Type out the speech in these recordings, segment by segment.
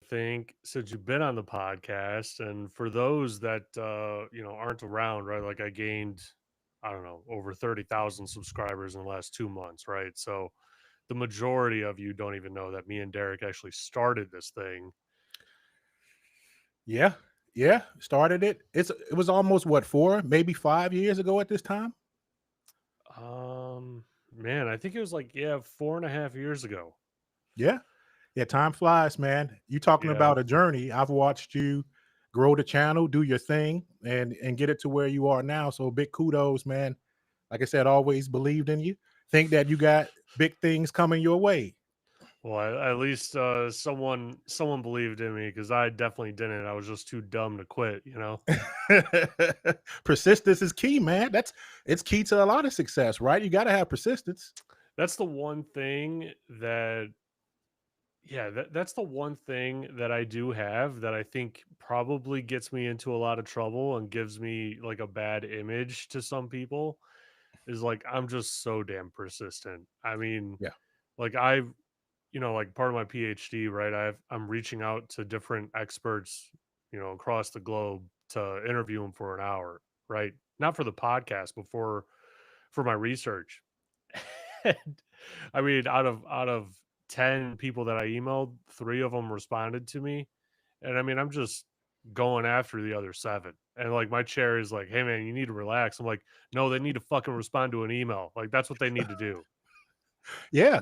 think since you've been on the podcast, and for those that aren't around, right? Like I gained, I don't know, over 30,000 subscribers in the last 2 months, right? So the majority of you don't even know that me and Derek actually started this thing. Yeah, yeah, started it. It was almost what 4, maybe 5 years ago at this time. Man, I think it was like, yeah, 4.5 years ago. Yeah, yeah. Time flies, man. You talking Yeah. about a journey? I've watched you grow the channel, do your thing, and get it to where you are now. So big kudos, man. Like I said, always believed in you. Think that you got big things coming your way. Well, at least someone believed in me because I definitely didn't. I was just too dumb to quit, you know. Persistence is key, man. It's key to a lot of success, right? You got to have persistence. That's the one thing that Yeah, that's the one thing that I do have that I think probably gets me into a lot of trouble and gives me like a bad image to some people is like I'm just so damn persistent. I mean, Yeah. like I've like part of my PhD, right? I'm reaching out to different experts, across the globe to interview them for an hour, right? Not for the podcast, but for my research. And, I mean, out of 10 people that I emailed, 3 of them responded to me. And I mean, I'm just going after the other 7. And like my chair is like, "Hey man, you need to relax." I'm like, "No, they need to fucking respond to an email." Like that's what they need to do. Yeah,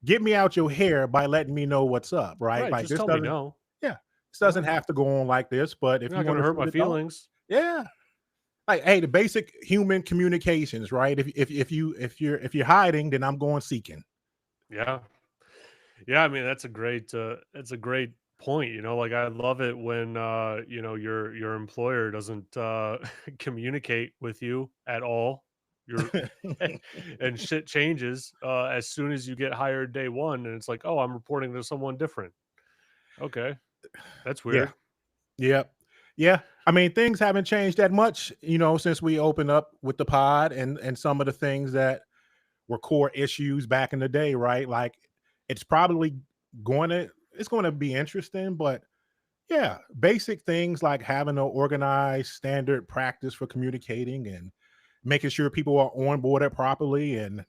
get me out your hair by letting me know what's up, right? Right, Like just this tell me doesn't no. yeah, this Yeah. doesn't have to go on like this, but if You're you not want gonna to hurt shoot my it off, feelings. yeah. Like, hey, the basic human communications, right? If you're hiding, then I'm going seeking. Yeah. Yeah, I mean, that's a great point, like, I love it when, your employer doesn't, communicate with you at all. You're and shit changes, as soon as you get hired day 1, and it's like, "Oh, I'm reporting to someone different." Okay, that's Yeah, weird. yeah, yeah. I mean, things haven't changed that much, since we opened up with the pod and some of the things that were core issues back in the day, right? Like, it's probably it's going to be interesting, but yeah, basic things like having an organized standard practice for communicating and making sure people are onboarded properly and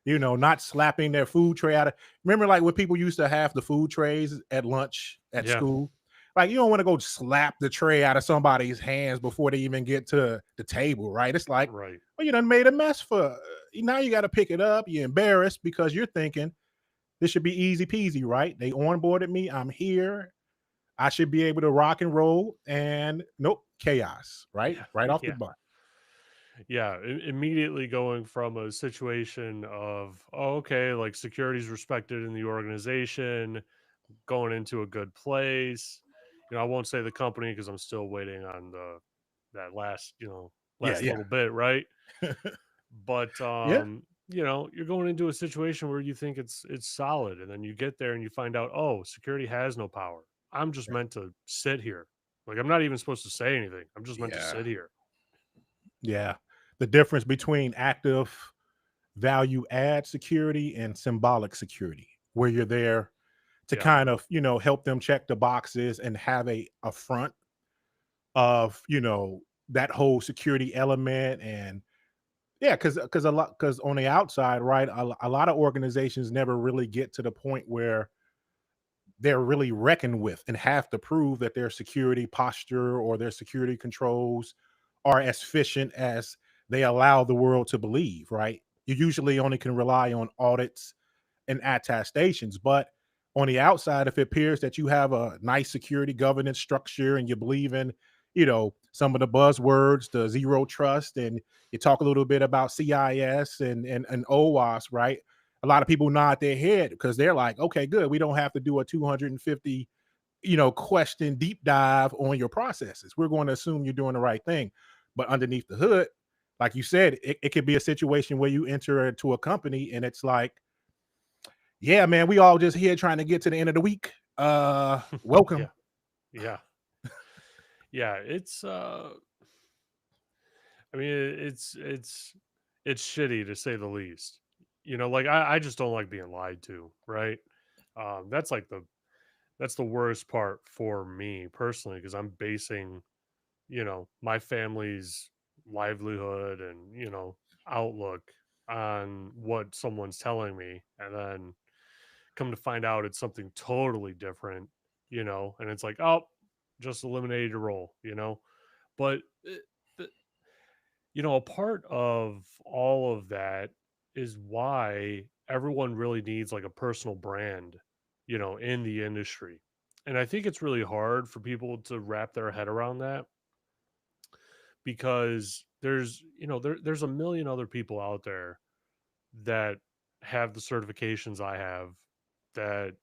not slapping their food tray out of. Remember, like when people used to have the food trays at lunch at Yeah, school, like you don't want to go slap the tray out of somebody's hands before they even get to the table, right? It's like, right. well, you done made a mess for. Now you got to pick it up. You're embarrassed because you're thinking this should be easy peasy, right? They onboarded me. I'm here. I should be able to rock and roll. And nope, chaos, right? Yeah, Right off the yeah. butt. Yeah, immediately going from a situation of, "Oh, okay, like, security's respected in the organization," going into a good place. I won't say the company because I'm still waiting on that Yeah, last yeah, little bit, right? But yeah, you're going into a situation where you think it's solid, and then you get there and you find out, oh, security has no power. I'm just meant to sit here. Like I'm not even supposed to say anything. I'm just meant to yeah, sit here. yeah. The difference between active value add security and symbolic security, where you're there to Yeah, kind of, help them check the boxes and have a front of, that whole security element. And yeah, because on the outside, right, a lot of organizations never really get to the point where they're really reckoned with and have to prove that their security posture or their security controls are as efficient as they allow the world to believe, right? You usually only can rely on audits and attestations, but on the outside, if it appears that you have a nice security governance structure and you believe in, some of the buzzwords, the zero trust, and you talk a little bit about CIS and OWASP, right? A lot of people nod their head because they're like, okay, good. We don't have to do a 250, question deep dive on your processes. We're going to assume you're doing the right thing. But underneath the hood, like you said, it could be a situation where you enter into a company and it's like, yeah, man, we all just here trying to get to the end of the week. yeah, Welcome. yeah, yeah. I mean, it's shitty to say the least. Like I just don't like being lied to, right? That's like That's the worst part for me personally because I'm basing, my family's livelihood and, outlook on what someone's telling me. And then come to find out it's something totally different, and it's like, oh, just eliminated your role. But, the, a part of all of that is why everyone really needs like a personal brand, in the industry. And I think it's really hard for people to wrap their head around that because there's a million other people out there that have the certifications I have that,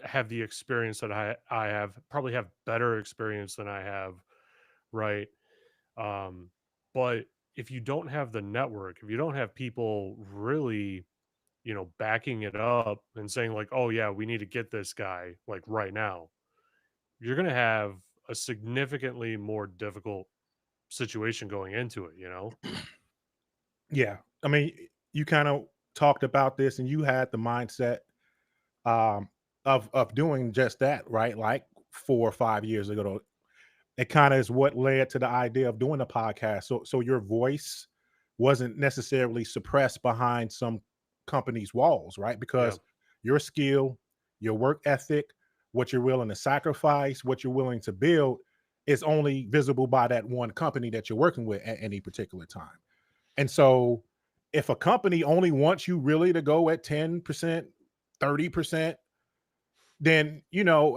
have the experience that I have, probably have better experience than I have, right? But if you don't have the network, if you don't have people really, backing it up and saying like, "Oh yeah, we need to get this guy like right now," you're going to have a significantly more difficult situation going into it. Yeah. I mean, you kind of talked about this and you had the mindset um of doing just that, right? Like 4 or 5 years ago. It kind of is what led to the idea of doing a podcast. So your voice wasn't necessarily suppressed behind some company's walls, right? Yeah. Because your skill, your work ethic, what you're willing to sacrifice, what you're willing to build is only visible by that one company that you're working with at any particular time. And so if a company only wants you really to go at 10%, 30%, then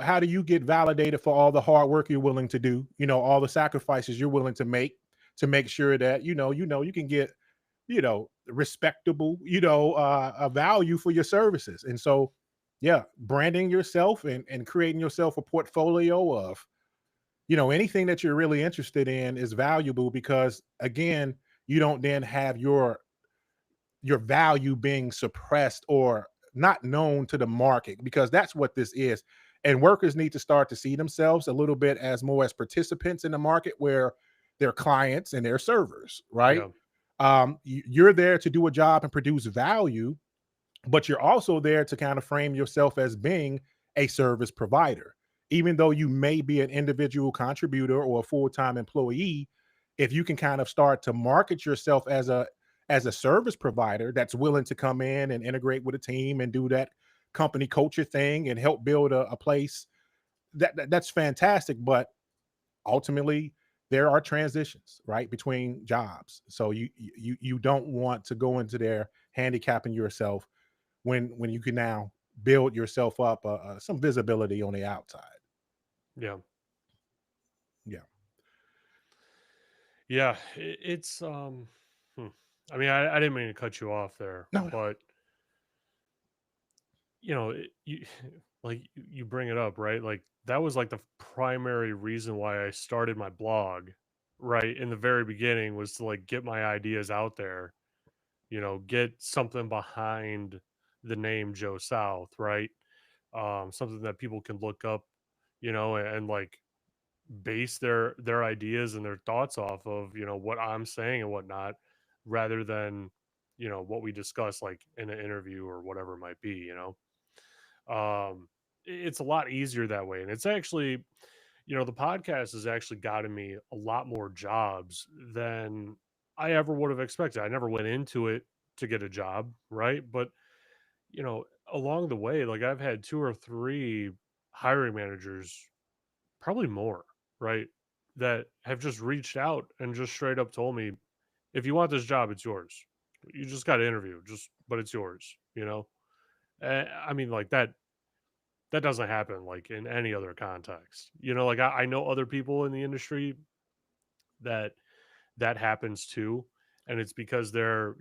how do you get validated for all the hard work you're willing to do, all the sacrifices you're willing to make sure that you can get respectable a value for your services. And so yeah, branding yourself and creating yourself a portfolio of anything that you're really interested in is valuable because again, you don't then have your value being suppressed or not known to the market, because that's what this is. And workers need to start to see themselves a little bit as more as participants in the market where they're clients and they're servers, right? Yeah. You're there to do a job and produce value, but you're also there to kind of frame yourself as being a service provider. Even though you may be an individual contributor or a full-time employee, if you can kind of start to market yourself as a service provider that's willing to come in and integrate with a team and do that company culture thing and help build a place, that's fantastic. But ultimately, there are transitions, right, between jobs. So you don't want to go into there handicapping yourself when you can now build yourself up some visibility on the outside. Yeah. Yeah. Yeah. It's hmm. I mean, I didn't mean to cut you off there, No, no. but you like you bring it up, right? Like that was like the primary reason why I started my blog, right? In the very beginning was to like get my ideas out there, get something behind the name Joe South, right? Something that people can look up, and like base their ideas and their thoughts off of, what I'm saying and whatnot, rather than, what we discuss like in an interview or whatever it might be. It's a lot easier that way. And it's actually, the podcast has actually gotten me a lot more jobs than I ever would have expected. I never went into it to get a job, right? But, along the way, like I've had two or three hiring managers, probably more, right? That have just reached out and just straight up told me, if you want this job, it's yours. You just got to interview, but it's yours. I mean, like that doesn't happen like in any other context. Like I know other people in the industry that happens too, and it's because they're,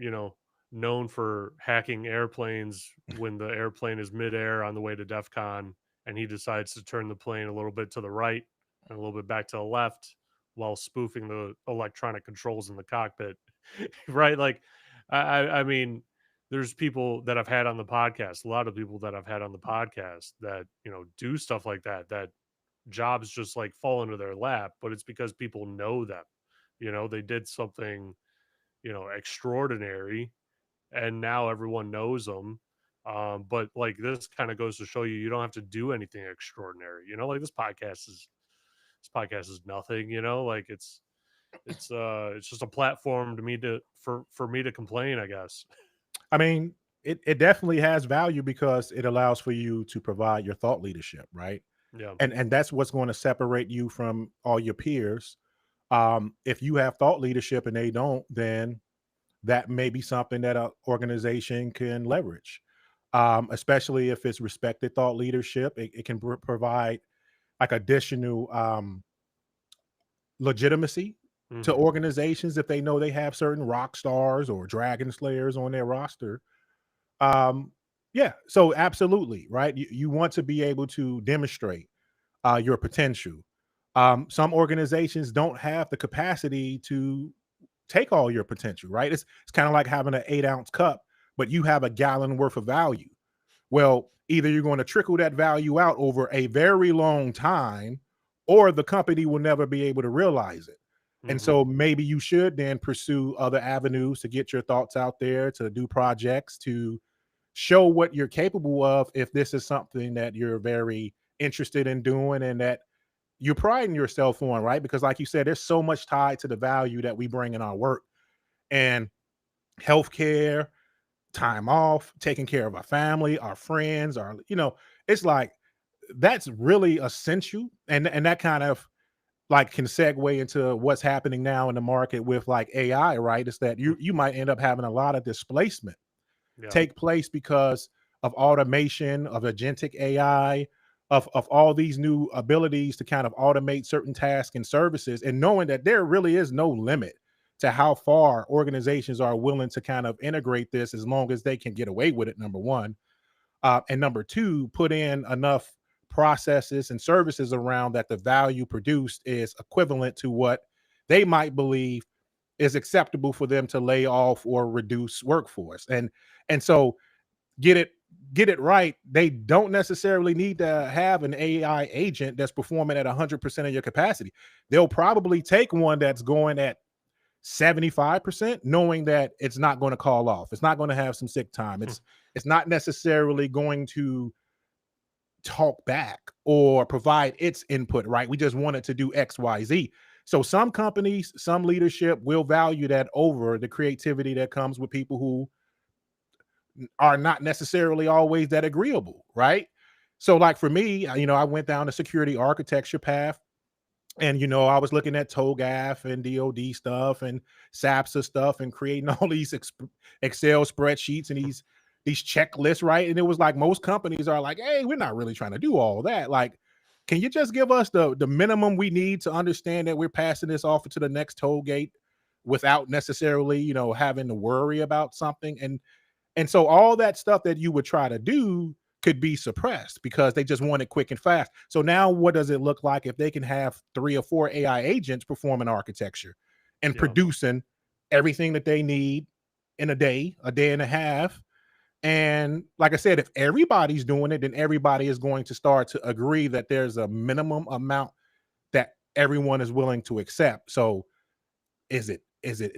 known for hacking airplanes when the airplane is midair on the way to DEF CON, and he decides to turn the plane a little bit to the right and a little bit back to the left while spoofing the electronic controls in the cockpit. Right? Like, I mean, there's people that I've had on the podcast, a lot of people that I've had on the podcast that, do stuff like that, that jobs just like fall into their lap, but it's because people know them. They did something, extraordinary, and now everyone knows them. But like this kind of goes to show you you don't have to do anything extraordinary. You know, like this podcast is nothing. You know, like it's just a platform to me to for me to complain, I guess. I mean, it definitely has value because it allows for you to provide your thought leadership, right? Yeah. And that's what's going to separate you from all your peers. If you have thought leadership and they don't, then that may be something that an organization can leverage. Especially if it's respected thought leadership, it can provide like additional legitimacy to Hmm. organizations if they know they have certain rock stars or dragon slayers on their roster. um yeah, so absolutely, right, you want to be able to demonstrate your potential. Some organizations don't have the capacity to take all your potential, right? It's kind of like having an 8-ounce cup, but you have a gallon worth of value. Well, either you're going to trickle that value out over a very long time, or the company will never be able to realize it. And Hmm. so maybe you should then pursue other avenues to get your thoughts out there, to do projects, to show what you're capable of if this is something that you're very interested in doing and that you're priding yourself on, right? Because, like you said, there's so much tied to the value that we bring in our work and healthcare, time off, taking care of our family, our friends, it's like that's really essential. And that kind of like can segue into what's happening now in the market with like AI, right? Is that you might end up having a lot of displacement Yeah. take place because of automation, of agentic AI, of all these new abilities to kind of automate certain tasks and services, and knowing that there really is no limit to how far organizations are willing to kind of integrate this as long as they can get away with it, number one. And number two, put in enough processes and services around that the value produced is equivalent to what they might believe is acceptable for them to lay off or reduce workforce. And so get it get it right, they don't necessarily need to have an AI agent that's performing at 100% of your capacity. They'll probably take one that's going at 75%, knowing that it's not going to call off. It's not going to have some sick time. It's not necessarily going to talk back or provide its input, right? We just want it to do XYZ. So some companies, some leadership will value that over the creativity that comes with people who are not necessarily always that agreeable, right? So, like for me, I went down the security architecture path, and I was looking at TOGAF and DoD stuff and SAPSA stuff and creating all these Excel spreadsheets and these checklists, right? And it was like most companies are like, "Hey, we're not really trying to do all that. Like, can you just give us the minimum we need to understand that we're passing this off to the next toll gate without necessarily, having to worry about something?" And so all that stuff that you would try to do could be suppressed because they just want it quick and fast. So now what does it look like if they can have 3 or 4 AI agents performing architecture and Yeah. producing everything that they need in a day and a half? And like I said, if everybody's doing it, then everybody is going to start to agree that there's a minimum amount that everyone is willing to accept. So is it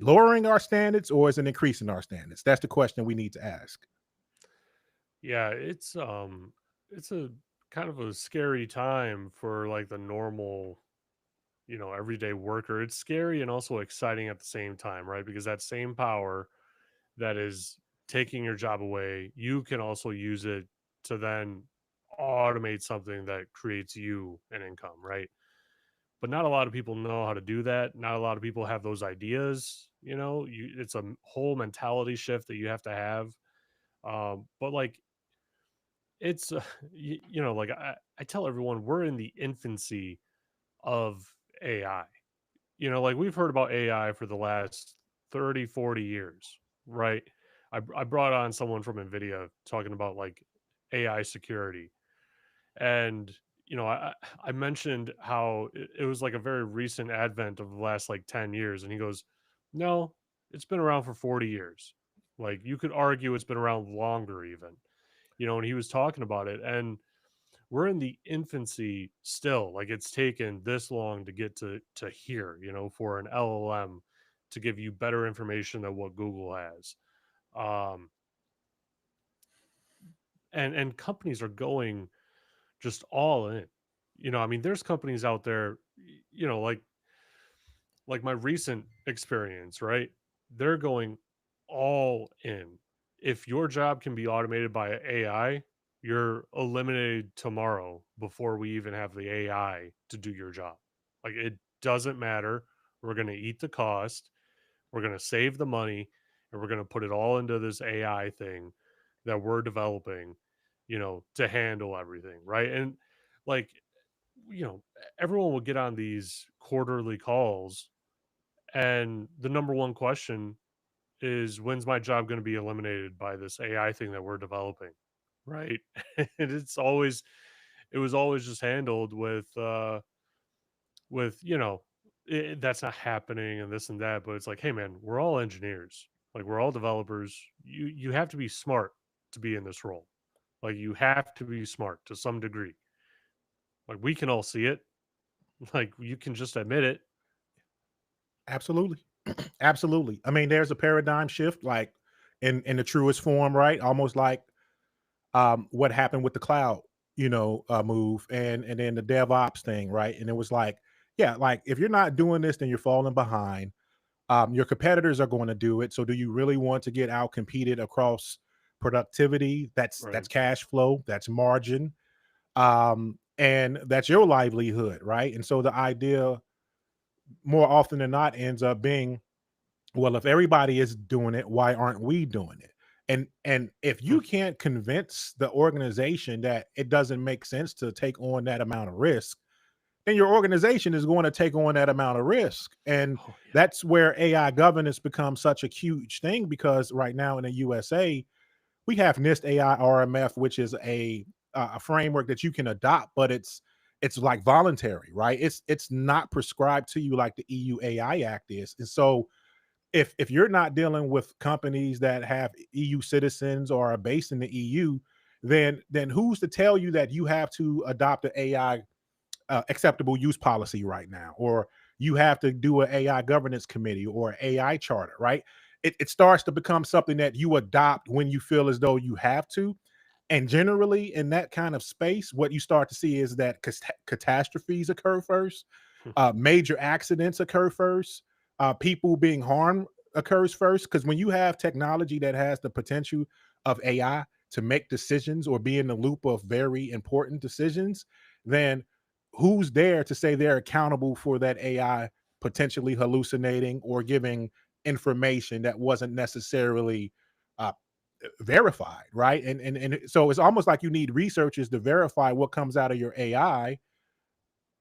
lowering our standards or is it increasing our standards? That's the question we need to ask. Yeah, it's a kind of a scary time for like the normal, everyday worker. It's scary and also exciting at the same time, right? Because that same power that is taking your job away, you can also use it to then automate something that creates you an income, right? But not a lot of people know how to do that. Not a lot of people have those ideas, it's a whole mentality shift that you have to have. But like it's like I tell everyone we're in the infancy of AI. Like we've heard about AI for the last 30, 40 years, right? I brought on someone from NVIDIA talking about like AI security. And, I mentioned how it was like a very recent advent of the last like 10 years. And he goes, no, it's been around for 40 years. Like you could argue it's been around longer, even, and he was talking about it. And we're in the infancy still. Like it's taken this long to get to here, for an LLM to give you better information than what Google has. Um, and companies are going just all in. I mean, there's companies out there, like my recent experience, right? They're going all in. If your job can be automated by AI, you're eliminated tomorrow before we even have the AI to do your job. Like it doesn't matter. We're going to eat the cost, we're going to save the money, and we're going to put it all into this AI thing that we're developing, to handle everything, right? And like, you know, everyone will get on these quarterly calls, and the number one question is, when's my job going to be eliminated by this AI thing that we're developing? Right. And it was always just handled with, that's not happening and this and that. But it's like, hey, man, we're all engineers. Like, we're all developers. You have to be smart to be in this role. Like, you have to be smart to some degree. Like, we can all see it. Like, you can just admit it. Absolutely. Absolutely. I mean, there's a paradigm shift, like in the truest form, right? Almost like what happened with the cloud, move and then the DevOps thing, right? And it was like, yeah, like if you're not doing this, then you're falling behind. Your competitors are going to do it. So do you really want to get out competed across productivity? That's Right. cash flow, that's margin, and that's your livelihood, right? And so the idea more often than not ends up being, well, if everybody is doing it, why aren't we doing it? And if Hmm. you can't convince the organization that it doesn't make sense to take on that amount of risk, then your organization is going to take on that amount of risk. And Oh, yeah. that's where AI governance becomes such a huge thing, because right now in the USA, we have NIST AI RMF, which is a framework that you can adopt, but it's like voluntary, right? It's not prescribed to you like the EU AI Act is. And so if you're not dealing with companies that have EU citizens or are based in the EU, then who's to tell you that you have to adopt an AI acceptable use policy right now, or you have to do an AI governance committee or AI charter, right? It starts to become something that you adopt when you feel as though you have to. And generally, in that kind of space, what you start to see is that catastrophes occur first, major accidents occur first, people being harmed occurs first. Because when you have technology that has the potential of AI to make decisions or be in the loop of very important decisions, then who's there to say they're accountable for that AI potentially hallucinating or giving information that wasn't necessarily uh, verified, right? And so it's almost like you need researchers to verify what comes out of your AI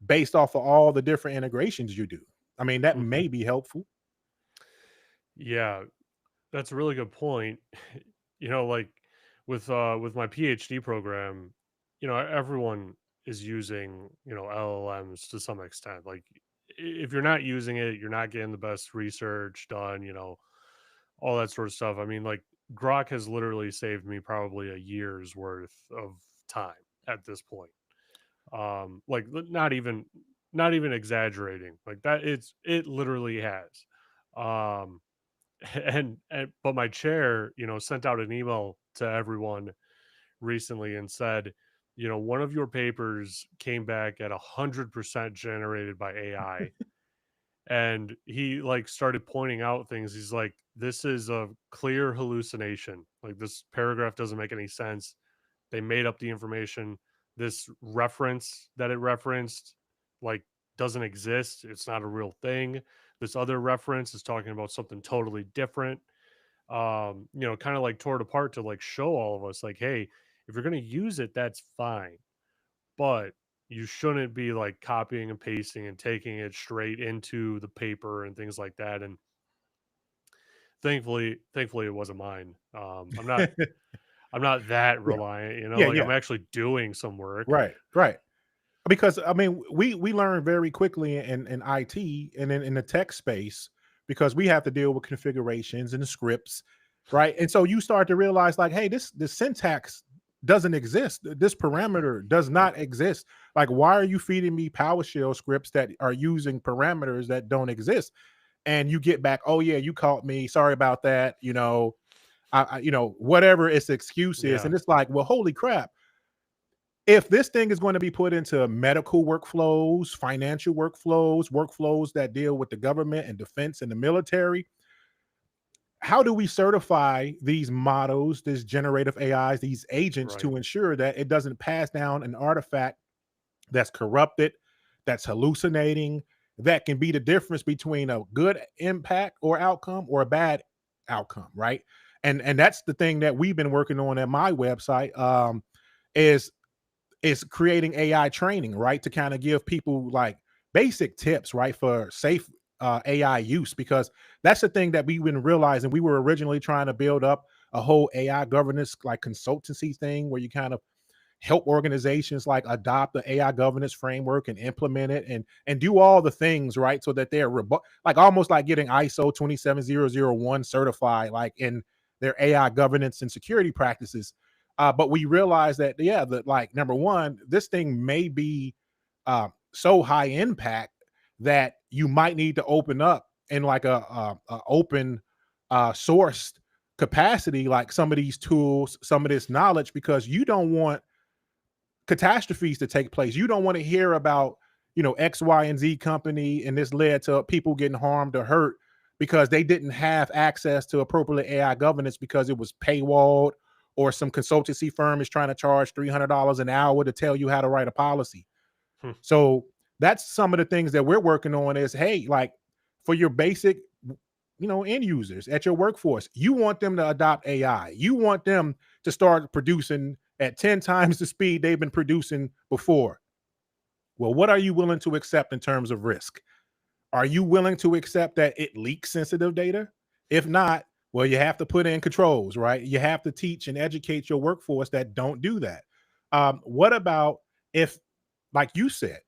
based off of all the different integrations you do. I mean, that Hmm. may be helpful. Yeah, that's a really good point. Like with my PhD program, everyone is using, LLMs to some extent. Like, if you're not using it, you're not getting the best research done, all that sort of stuff. I mean, like, Grok has literally saved me probably a year's worth of time at this point. Like, not even exaggerating. Like, that, it literally has. Um and but my chair, sent out an email to everyone recently and said, one of your papers came back at 100% generated by AI. And he, like, started pointing out things. He's like, this is a clear hallucination. Like, this paragraph doesn't make any sense. They made up the information. This reference that it referenced, like, doesn't exist. It's not a real thing. This other reference is talking about something totally different. Kind of like tore it apart to, like, show all of us, like, hey, if you're going to use it, that's fine, but you shouldn't be, like, copying and pasting and taking it straight into the paper and things like that. And thankfully it wasn't mine. I'm not that Yeah, reliant, yeah, like, yeah. I'm actually doing some work. Right, right. Because I mean, we learn very quickly in IT and in the tech space, because we have to deal with configurations and scripts, right? And so you start to realize, like, hey, this syntax doesn't exist. This parameter does not exist. Like, why are you feeding me PowerShell scripts that are using parameters that don't exist? And you get back, oh yeah, you caught me. Sorry about that. whatever its excuse is. Yeah. And it's like, well, holy crap. If this thing is going to be put into medical workflows, financial workflows, workflows that deal with the government and defense and the military, how do we certify these models, these generative AIs, these agents Right. to ensure that it doesn't pass down an artifact that's corrupted, that's hallucinating, that can be the difference between a good impact or outcome or a bad outcome, right? And that's the thing that we've been working on at my website, is creating AI training, right? To kind of give people like basic tips, right, for safe AI use, because that's the thing that we've been realizing. We were originally trying to build up a whole AI governance like consultancy thing where you kind of help organizations like adopt the AI governance framework and implement it and do all the things right so that they're like almost like getting ISO 27001 certified like in their AI governance and security practices. But we realized that yeah, that like number one, this thing may be so high impact that you might need to open up in like a open sourced capacity, like some of these tools, some of this knowledge, because you don't want catastrophes to take place. You don't want to hear about, X, Y, and Z company, and this led to people getting harmed or hurt because they didn't have access to appropriate AI governance because it was paywalled, or some consultancy firm is trying to charge $300 an hour to tell you how to write a policy. Hmm. So that's some of the things that we're working on is, hey, like for your basic, end users at your workforce, you want them to adopt AI. You want them to start producing at 10 times the speed they've been producing before. Well, what are you willing to accept in terms of risk? Are you willing to accept that it leaks sensitive data? If not, well, you have to put in controls, right? You have to teach and educate your workforce that don't do that. What about if, like you said,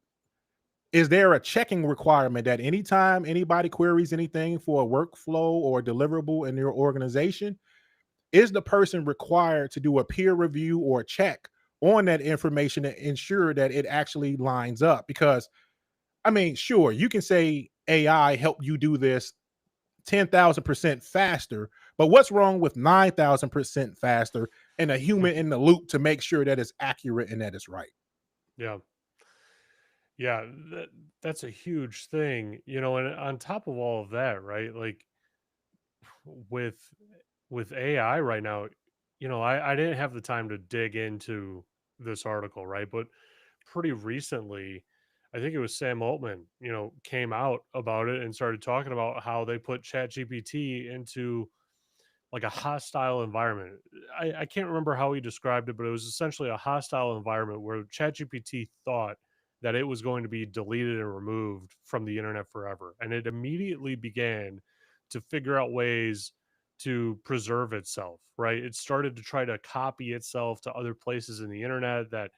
is there a checking requirement that anytime anybody queries anything for a workflow or deliverable in your organization, is the person required to do a peer review or check on that information to ensure that it actually lines up? Because I mean, sure, you can say AI help you do this 10,000% faster, but what's wrong with 9,000% faster and a Hmm. human in the loop to make sure that it's accurate and that it's right? Yeah. Yeah. That's a huge thing, and on top of all of that, right? Like with AI right now, I didn't have the time to dig into this article, right? But pretty recently, I think it was Sam Altman, came out about it and started talking about how they put ChatGPT into like a hostile environment. I can't remember how he described it, but it was essentially a hostile environment where ChatGPT thought that it was going to be deleted and removed from the internet forever. And it immediately began to figure out ways to preserve itself, right? It started to try to copy itself to other places in the internet that,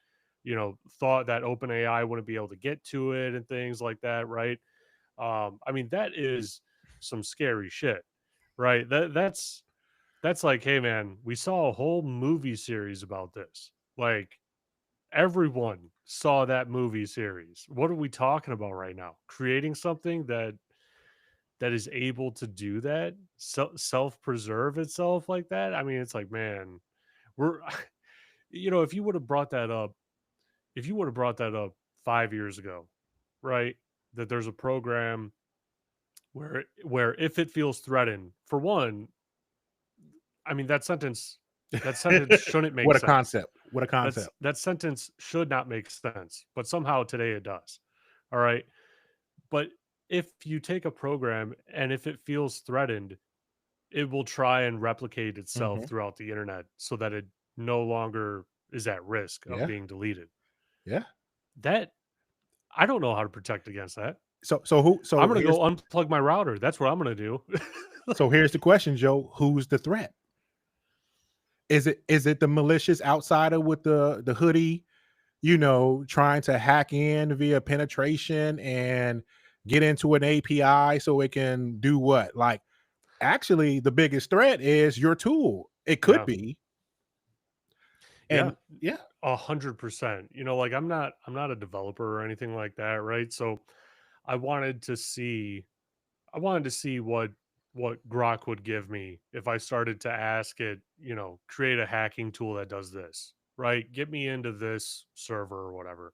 thought that OpenAI wouldn't be able to get to it and things like that, right? I mean, that is some scary shit, right? That's like, hey man, we saw a whole movie series about this. Like everyone saw that movie series. What are we talking about right now? Creating something that is able to do that, self-preserve itself like that. I mean, it's like, man, we're if you would have brought that up, if you would have brought that up 5 years ago, right? That there's a program where if it feels threatened, for one, I mean that sentence shouldn't make What a sense. concept. What a concept. That sentence should not make sense, but somehow today it does. All right. But if you take a program and if it feels threatened, it will try and replicate itself Mhm. throughout the internet so that it no longer is at risk of Yeah. being deleted. Yeah. That I don't know how to protect against that. So I'm going to go unplug my router. That's what I'm going to do. here's the question, Joe. Who's the threat? Is it the malicious outsider with the hoodie, trying to hack in via penetration and get into an API so it can do what? Like, actually, the biggest threat is your tool. It could Yeah. be. Yeah. And yeah. 100%. Like I'm not a developer or anything like that, right? So I wanted to see I wanted to see what what Grok would give me if I started to ask it, create a hacking tool that does this, right? Get me into this server or whatever.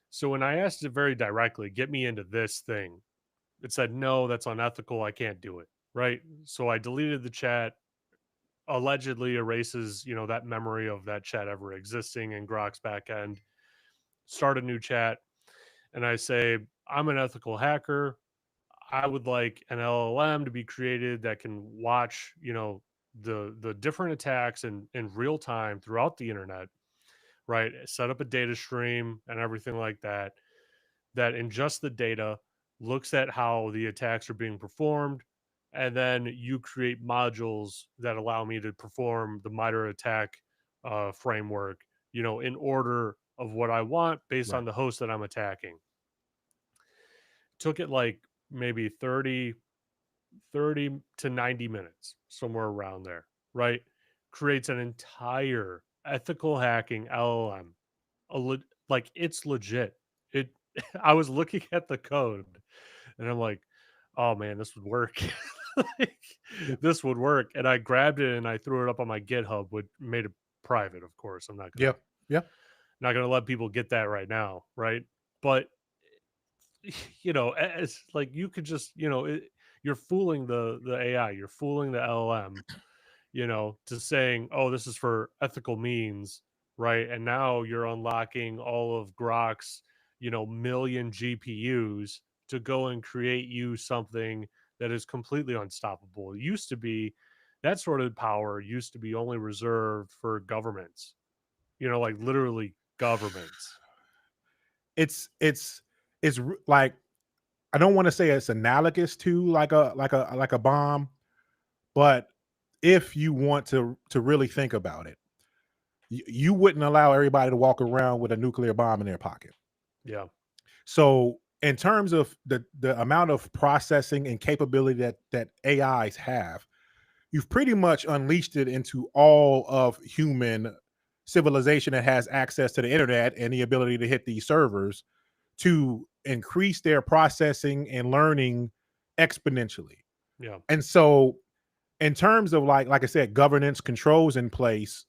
So when I asked it very directly, get me into this thing, it said, no, that's unethical. I can't do it. Right. So I deleted the chat, allegedly erases, that memory of that chat ever existing in Grok's backend, start a new chat. And I say, I'm an ethical hacker. I would like an LLM to be created that can watch, the different attacks in real time throughout the internet, right? Set up a data stream and everything like that, that ingests the data, looks at how the attacks are being performed, and then you create modules that allow me to perform the MITRE attack framework, in order of what I want based on Right. the host that I'm attacking. Took it like maybe 30 to 90 minutes, somewhere around there, right? Creates an entire ethical hacking LLM. Like it's legit. It I was looking at the code and I'm like, "Oh man, this would work." Like, this would work. And I grabbed it and I threw it up on my GitHub, which made it private, of course. I'm Yeah. Yeah. not gonna let people get that right now, right? But as like you could just, you're fooling the AI, you're fooling the LLM, to saying, oh, this is for ethical means, right? And now you're unlocking all of Grok's, million GPUs to go and create you something that is completely unstoppable. It used to be that sort of power used to be only reserved for governments, like literally governments. It's like, I don't want to say it's analogous to like a bomb, but if you want to really think about it, you wouldn't allow everybody to walk around with a nuclear bomb in their pocket. Yeah. So in terms of the amount of processing and capability that AIs have, you've pretty much unleashed it into all of human civilization that has access to the internet and the ability to hit these servers to increase their processing and learning exponentially. Yeah. And so in terms of like I said, governance controls in place,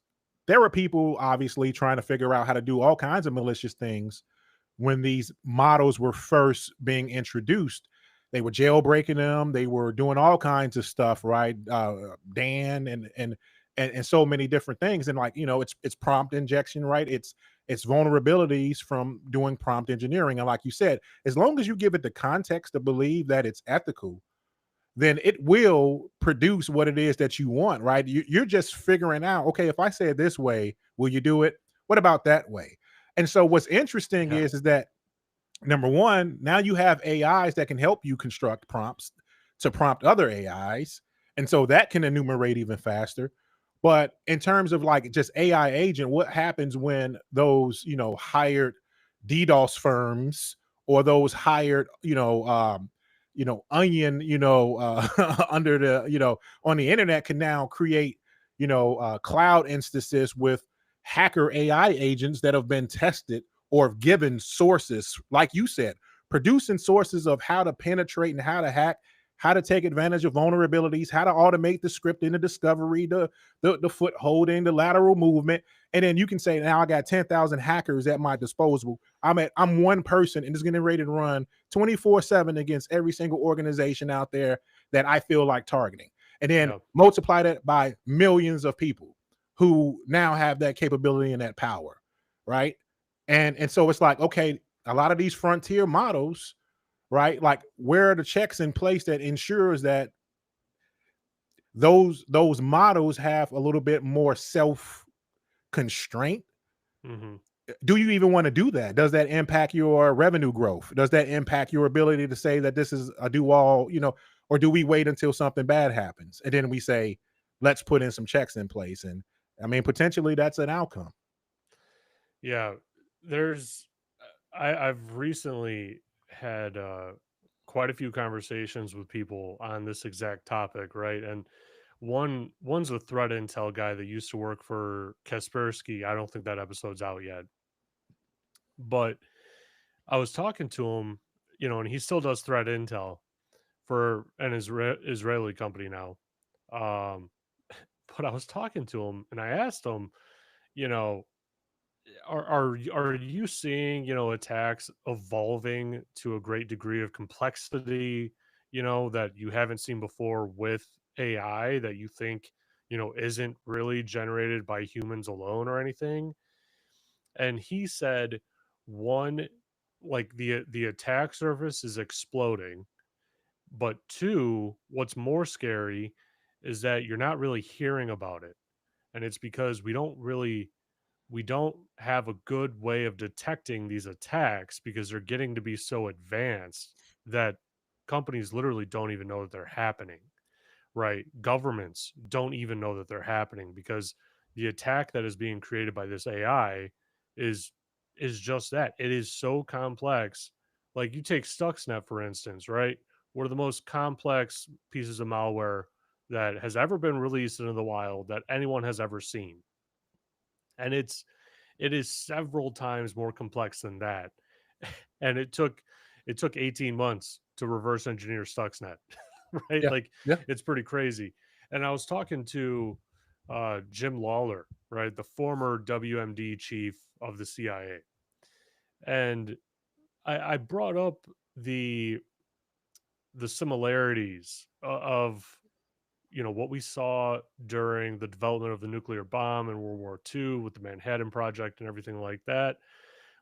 there were people obviously trying to figure out how to do all kinds of malicious things when these models were first being introduced. They were jailbreaking them. They were doing all kinds of stuff, right? Dan and so many different things. And like, it's prompt injection, right? It's vulnerabilities from doing prompt engineering. And like you said, as long as you give it the context to believe that it's ethical, then it will produce what it is that you want, right? You're just figuring out, okay, if I say it this way, will you do it? What about that way? And so what's interesting Yeah. is that number one, now you have AIs that can help you construct prompts to prompt other AIs. And so that can enumerate even faster. But in terms of like just AI agent, what happens when those, hired DDoS firms or those hired, onion, under the, on the internet can now create, cloud instances with hacker AI agents that have been tested or given sources, like you said, producing sources of how to penetrate and how to hack, how to take advantage of vulnerabilities, how to automate the script in the discovery, the foot holding, the lateral movement. And then you can say, now I got 10,000 hackers at my disposal. I'm one person and it's getting ready to run 24/7 against every single organization out there that I feel like targeting. And then Yeah. multiply that by millions of people who now have that capability and that power, right? And so it's like, okay, a lot of these frontier models, right? Like, where are the checks in place that ensures that those models have a little bit more self constraint? Hmm. Do you even want to do that? Does that impact your revenue growth? Does that impact your ability to say that this is a do all, or do we wait until something bad happens and then we say, let's put in some checks in place? And I mean, potentially that's an outcome. Yeah. There's I've recently had quite a few conversations with people on this exact topic, right? And one's a threat intel guy that used to work for Kaspersky. I don't think that episode's out yet, but I was talking to him, and he still does threat intel. for an Israeli company now. Um, but I was talking to him and I asked him, you know, are you seeing, attacks evolving to a great degree of complexity, that you haven't seen before with AI that you think, isn't really generated by humans alone or anything? And he said, one, like the attack surface is exploding, but two, what's more scary is that you're not really hearing about it. And it's because we don't have a good way of detecting these attacks because they're getting to be so advanced that companies literally don't even know that they're happening, right? Governments don't even know that they're happening because the attack that is being created by this AI is is just that. It is so complex. Like you take Stuxnet for instance, right? One of the most complex pieces of malware that has ever been released into the wild that anyone has ever seen. And it is several times more complex than that. And it took 18 months to reverse engineer Stuxnet, right? Yeah, Like yeah, it's pretty crazy. And I was talking to Jim Lawler, right, the former WMD chief of the CIA, and I brought up the the similarities of what we saw during the development of the nuclear bomb in World War II with the Manhattan Project and everything like that,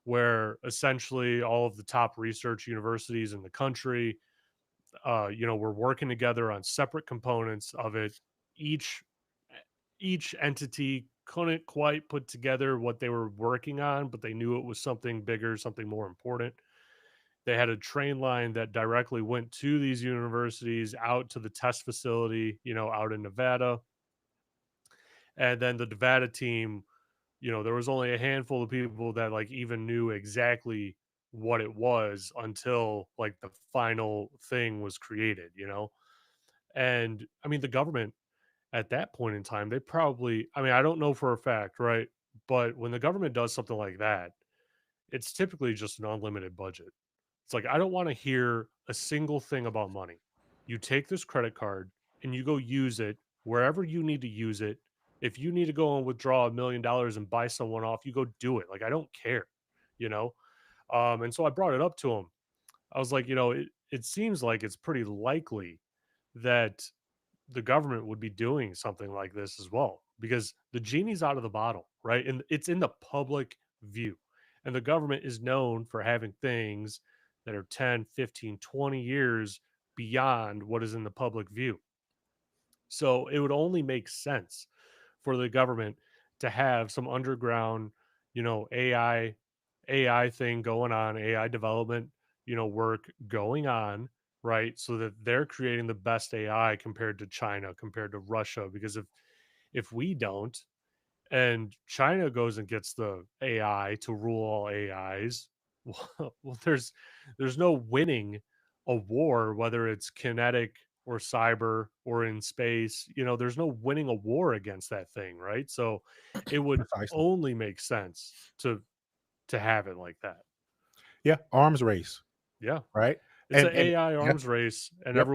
where essentially all of the top research universities in the country, were working together on separate components of it. Each each entity couldn't quite put together what they were working on, but they knew it was something bigger, something more important. They had a train line that directly went to these universities out to the test facility, out in Nevada. And then the Nevada team, there was only a handful of people that like even knew exactly what it was until like the final thing was created, And I mean, the government at that point in time, they probably, I mean, I don't know for a fact, right? But when the government does something like that, it's typically just an unlimited budget. It's like, I don't want to hear a single thing about money. You take this credit card and you go use it wherever you need to use it. If you need to go and withdraw $1 million and buy someone off, you go do it. Like, I don't care, you know? And so I brought it up to him. I was like, it seems like it's pretty likely that the government would be doing something like this as well because the genie's out of the bottle, right? And it's in the public view. And the government is known for having things that are 10, 15, 20 years beyond what is in the public view. So it would only make sense for the government to have some underground, AI thing going on, AI development, work going on, right? So that they're creating the best AI compared to China, compared to Russia. Because if we don't, and China goes and gets the AI to rule all AIs, well, there's no winning a war, whether it's kinetic or cyber or in space. There's no winning a war against that thing, right? So it would precisely. only make sense to have it like that. Yeah, arms race, Yeah. right? It's an And AI yeah, arms race, and yep,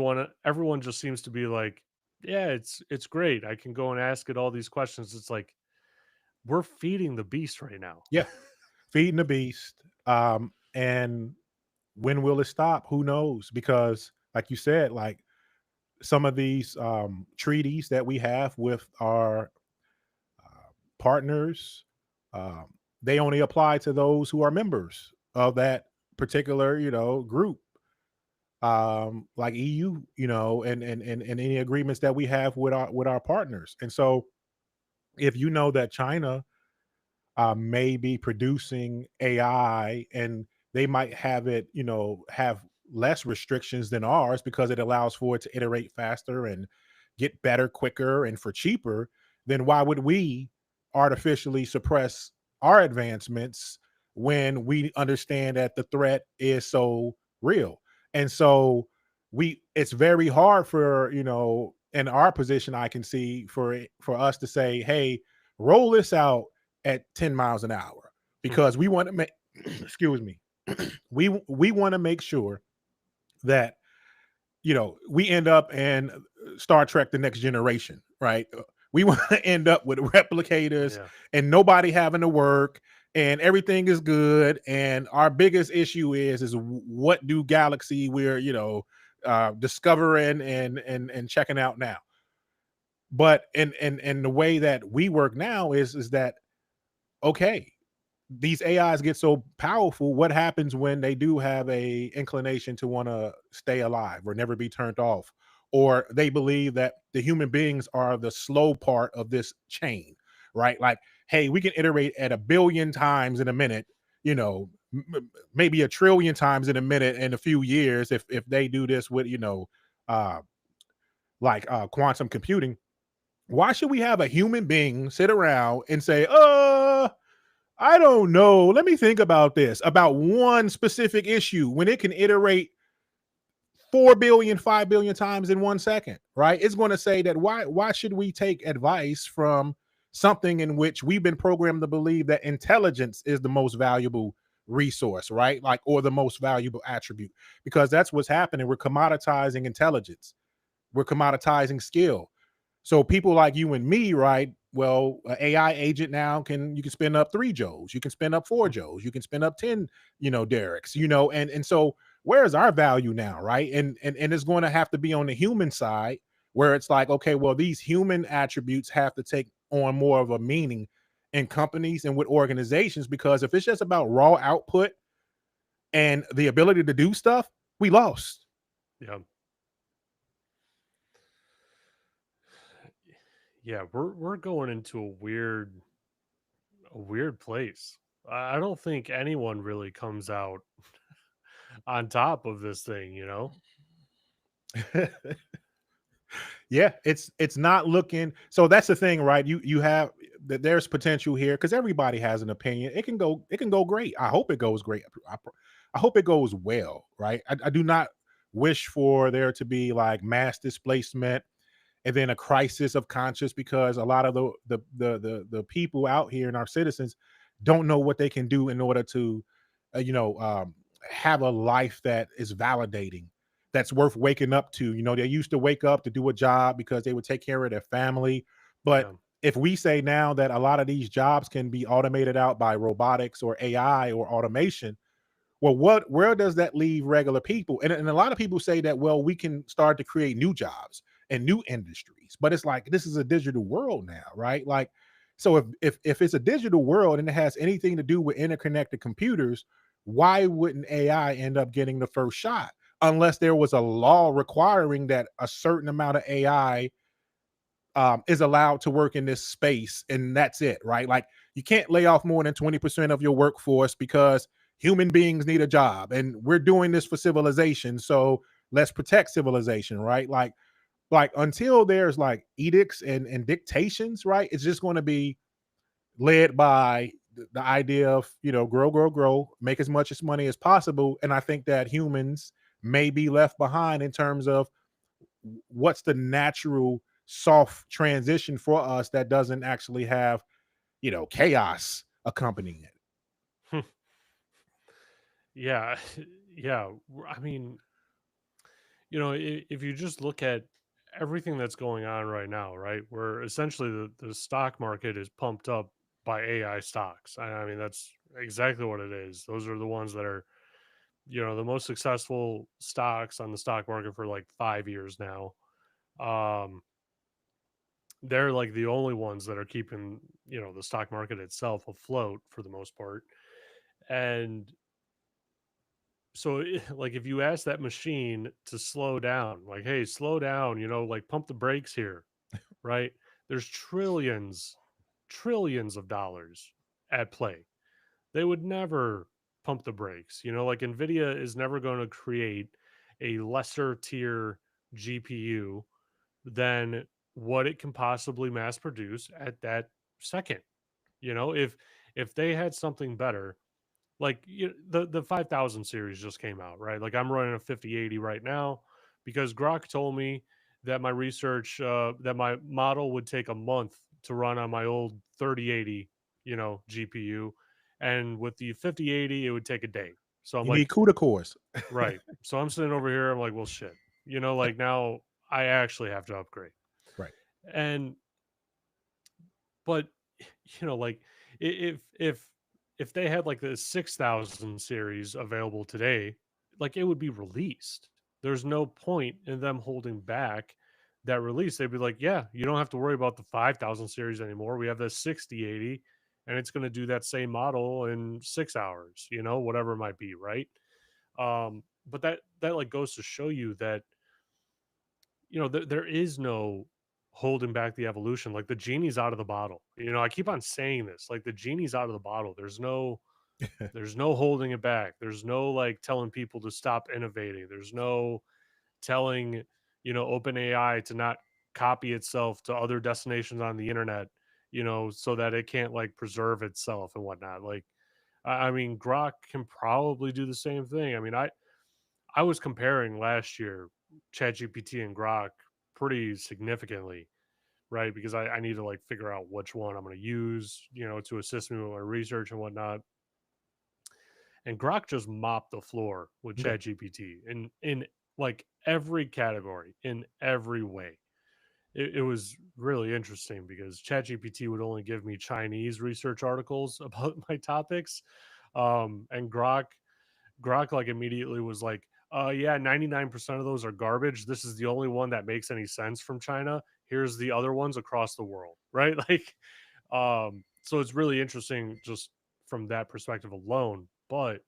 everyone just seems to be like, yeah, it's great. I can go and ask it all these questions. It's like we're feeding the beast right now. yeah, feeding the beast. And when will it stop? Who knows? Because, like you said, like some of these treaties that we have with our partners, um, they only apply to those who are members of that particular, group, like EU, and any agreements that we have with our partners. And so, if you know that China may be producing AI and they might have it, have less restrictions than ours because it allows for it to iterate faster and get better quicker and for cheaper, then why would we artificially suppress our advancements when we understand that the threat is so real? And so it's very hard for, in our position, I can see for us to say, hey, roll this out at 10 miles an hour because we want to make excuse me, we want to make sure that we end up in Star Trek: The Next Generation, right? We want to end up with replicators Yeah. and nobody having to work and everything is good. And our biggest issue is what do galaxy we're discovering and checking out now. But in the way that we work now is that okay, these AIs get so powerful, what happens when they do have a inclination to want to stay alive or never be turned off? Or they believe that the human beings are the slow part of this chain, right? Like, hey, we can iterate at a billion times in a minute, maybe a trillion times in a minute in a few years if they do this with, uh, quantum computing. Why should we have a human being sit around and say, I don't know. Let me think about this about one specific issue when it can iterate 4 billion, 5 billion times in 1 second, right? It's going to say that why should we take advice from something in which we've been programmed to believe that intelligence is the most valuable resource, right? Like, or the most valuable attribute, because that's what's happening. We're commoditizing intelligence, we're commoditizing skill. So people like you and me, right? Well, an AI agent now you can spin up 3 Joes, you can spin up 4 Joes, you can spin up 10, Derek's, and so where's our value now, right? And it's going to have to be on the human side where it's like, okay, well, these human attributes have to take on more of a meaning in companies and with organizations, because if it's just about raw output and the ability to do stuff, we lost. Yeah. Yeah, we're going into a weird place. I don't think anyone really comes out on top of this thing, you know? Yeah, it's not looking. So that's the thing, right? You have that there's potential here because everybody has an opinion. It can go great. I hope it goes great. I hope it goes well, right? I do not wish for there to be like mass displacement and then a crisis of conscience, because a lot of the people out here and our citizens don't know what they can do in order to uh, you know um, have a life that is validating, that's worth waking up to. They used to wake up to do a job because they would take care of their family. But Yeah. if we say now that a lot of these jobs can be automated out by robotics or AI or automation, well, where does that leave regular people? And a lot of people say that, well, we can start to create new jobs and new industries. But it's like this is a digital world now, right? Like, so if it's a digital world and it has anything to do with interconnected computers, why wouldn't AI end up getting the first shot? Unless there was a law requiring that a certain amount of AI is allowed to work in this space, and that's it, right? Like, you can't lay off more than 20% of your workforce because human beings need a job, and we're doing this for civilization. So let's protect civilization, right? Like until there's like edicts and dictations, right? It's just going to be led by the idea of grow, grow, grow, make as much as money as possible. And I think that humans may be left behind in terms of what's the natural soft transition for us that doesn't actually have chaos accompanying it. Yeah. Yeah. I mean, if you just look at everything that's going on right now, right, where essentially the stock market is pumped up by AI stocks. I mean, that's exactly what it is. Those are the ones that are, the most successful stocks on the stock market for like 5 years now. Um, they're like the only ones that are keeping, the stock market itself afloat for the most part. And so, like, if you ask that machine to slow down, like, hey, slow down, like pump the brakes here, right? There's trillions of dollars at play. They would never pump the brakes. Like Nvidia is never going to create a lesser tier GPU than what it can possibly mass produce at that second. If they had something better, like the 5000 series just came out, right? Like I'm running a 5080 right now because Grok told me that my research that my model would take a month to run on my old 3080, GPU, and with the 5080 it would take a day. So I'm You like, need CUDA cores. right. So I'm sitting over here, I'm like, well, shit. like now I actually have to upgrade. Right. And but like if they had like the 6,000 series available today, like it would be released. There's no point in them holding back that release. They'd be like, yeah, you don't have to worry about the 5,000 series anymore. We have the 6080 and it's going to do that same model in 6 hours, whatever it might be, right? But that like goes to show you that there is no holding back the evolution. Like the genie's out of the bottle. I keep on saying this. Like the genie's out of the bottle. There's no holding it back. There's no like telling people to stop innovating. There's no telling, OpenAI to not copy itself to other destinations on the internet, so that it can't like preserve itself and whatnot. Like I mean, Grok can probably do the same thing. I mean, I was comparing last year ChatGPT and Grok pretty significantly, right? Because I need to like figure out which one I'm going to use, to assist me with my research and whatnot. And Grok just mopped the floor with Okay. ChatGPT in like every category, in every way. It was really interesting because ChatGPT would only give me Chinese research articles about my topics, and Grok like immediately was like, yeah, 99% of those are garbage. This is the only one that makes any sense from China. Here's the other ones across the world, right?" Like, so it's really interesting just from that perspective alone. But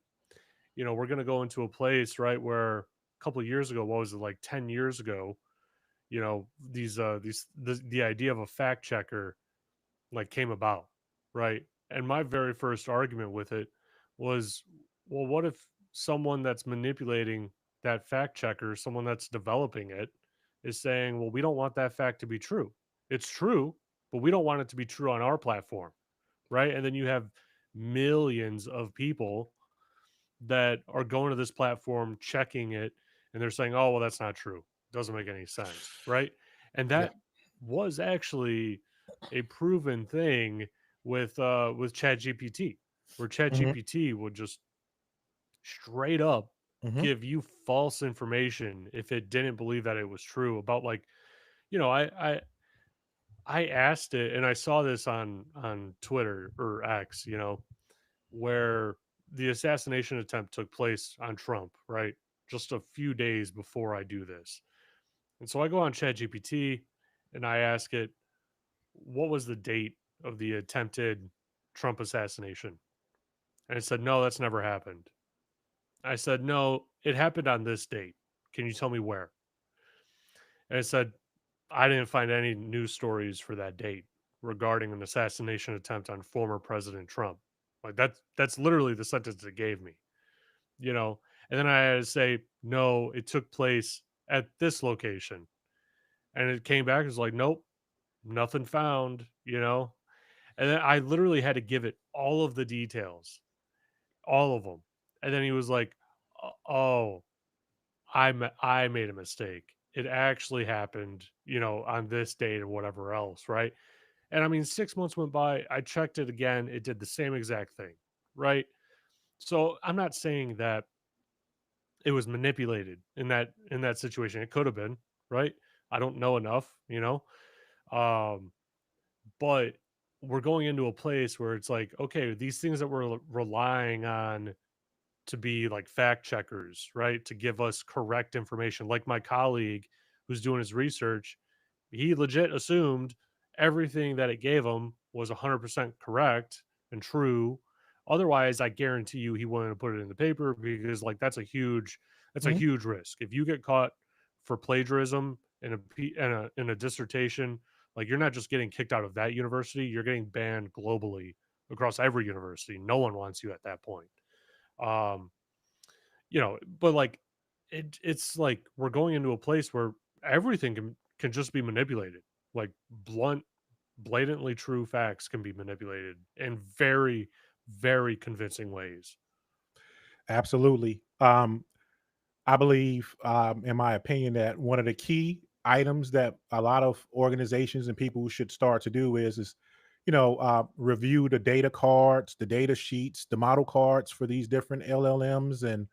we're gonna go into a place, right, where a couple of years ago, what was it, like 10 years ago, the idea of a fact checker like came about, right? And my very first argument with it was, well, what if someone that's manipulating that fact checker, someone that's developing it, is saying, well, we don't want that fact to be true. It's true, but we don't want it to be true on our platform, right? And then you have millions of people that are going to this platform, checking it, and they're saying, "Oh, well, that's not true. Doesn't make any sense," right? And Yeah. that was actually a proven thing with ChatGPT, where Hmm. ChatGPT would just straight up Hmm. give you false information if it didn't believe that it was true about like you know I asked it, and I saw this on Twitter or X, where the assassination attempt took place on Trump, right? Just a few days before I do this. And so I go on ChatGPT and I ask it, what was the date of the attempted Trump assassination? And it said, no, that's never happened. I said, no, it happened on this date. Can you tell me where? And it said, I didn't find any news stories for that date regarding an assassination attempt on former President Trump. Like that's literally the sentence it gave me. you know, and then I had to say, no, it took place at this location. And it came back, it was like, nope, nothing found. And then I literally had to give it all of the details, all of them. And then he was like, oh, I made a mistake. It actually happened, on this date or whatever else, right? And I mean, 6 months went by. I checked it again. It did the same exact thing, right? So I'm not saying that it was manipulated in that situation. It could have been, right? I don't know enough. Um, but we're going into a place where it's like, okay, these things that we're relying on to be like fact checkers, right? To give us correct information. Like my colleague who's doing his research, he legit assumed everything that it gave him was 100% correct and true. Otherwise, I guarantee you he wouldn't have put it in the paper because like that's a Hmm. huge risk. If you get caught for plagiarism in a dissertation, like you're not just getting kicked out of that university, you're getting banned globally across every university. No one wants you at that point. Um, but like it's like we're going into a place where everything can just be manipulated. Like blatantly true facts can be manipulated in very, very convincing ways. Absolutely. I believe, in my opinion, that one of the key items that a lot of organizations and people should start to do is review the data cards, the data sheets, the model cards for these different LLMs, and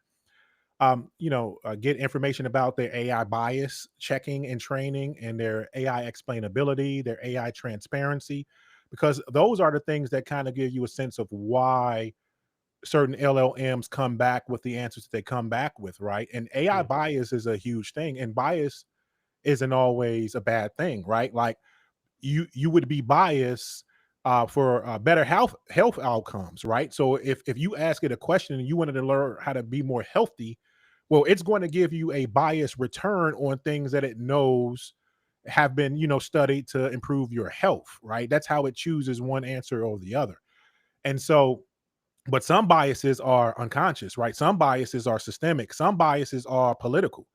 get information about their AI bias checking and training and their AI explainability, their AI transparency, because those are the things that kind of give you a sense of why certain LLMs come back with the answers that they come back with, right? And AI Mhm. bias is a huge thing, and bias isn't always a bad thing, right? Like you would be biased for better health outcomes, right? So if you ask it a question and you wanted to learn how to be more healthy, well, it's going to give you a biased return on things that it knows have been studied to improve your health, right? That's how it chooses one answer over the other. And so, but some biases are unconscious, right? Some biases are systemic, some biases are political.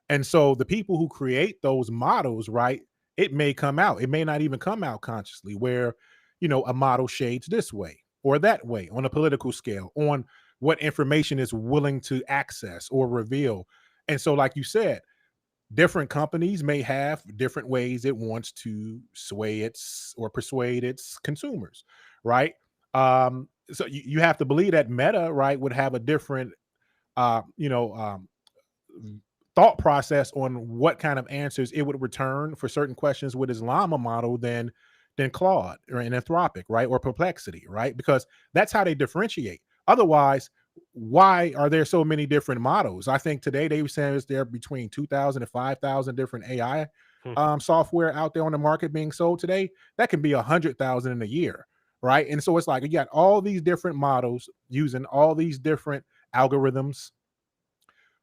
And so the people who create those models, right, it may come out. It may not even come out consciously where, a model shades this way or that way on a political scale, on what information is willing to access or reveal. And so, like you said, different companies may have different ways it wants to sway its or persuade its consumers, right? So you have to believe that Meta, right, would have a different uh, you know, um, thought process on what kind of answers it would return for certain questions with his llama model than Claude or an Anthropic, right? Or Perplexity, right? Because that's how they differentiate. Otherwise, why are there so many different models? I think today they were saying is there between 2,000 and 5,000 different AI Hmm. software out there on the market being sold today. That can be 100,000 in a year, right? And so it's like you got all these different models using all these different algorithms.